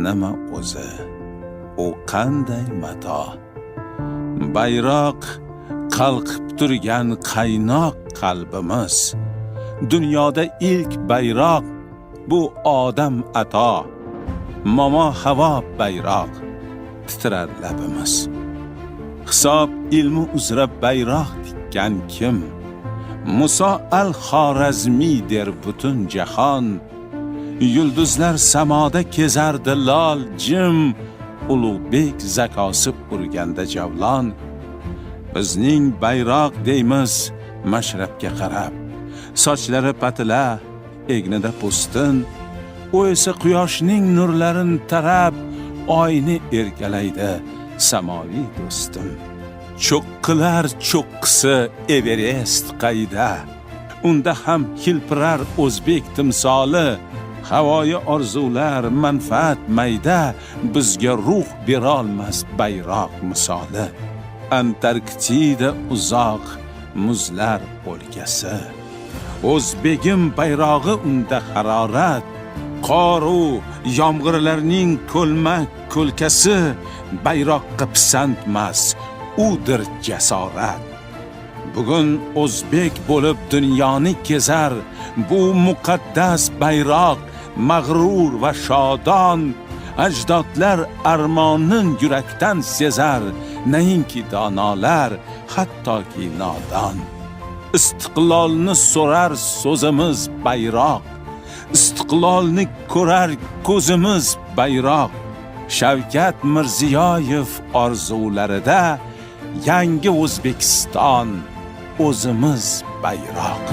nima o'zi, u qanday mato. Bayroq qalqib turgan qaynoq qalbimiz. Dunyoda ilk bayroq bu odam ato. Momo havo bayroq titrar labimiz. Hisob ilmi uzra bayroq tikkan kim? Muso al-Xorazmiy der butun jahon. Yulduzlar samoda kezardi lol jim. Ulug'bek zakosi urganda javlon. Bizning bayroq deymiz mashrabga qarab. Sochlari patila, egnida po'stin. U esa quyoshning nurlarin tarab, oyni erkalaydi samoviy do'stim. Cho'qqilar cho'qqisi Everest qayda. Unda ham hilpirar o'zbek timsoli. Havoyi orzular manfaat mayda, bizga ruh berolmas bayroq misoli. Antarktida uzoq muzlar o'lkasi. O'zbegim bayrog'i unda harorat. Qoru yomg'irlarning ko'lmak ko'lkasi. Bayroqqa pisandmas, udir jasorat. Bugun o'zbek bo'lib dunyoni kezar. Bu muqaddas bayroq mag'rur va shodon. Ajdodlar armonin yurakdan sezar. Nainki donolar, hattoki nodon. Istiqlolni so'rar so'zimiz bayroq. Istiqlolni ko'rar ko'zimiz bayroq. Shavkat Mirziyoyev orzularida yangi O'zbekiston o'zimiz bayroq.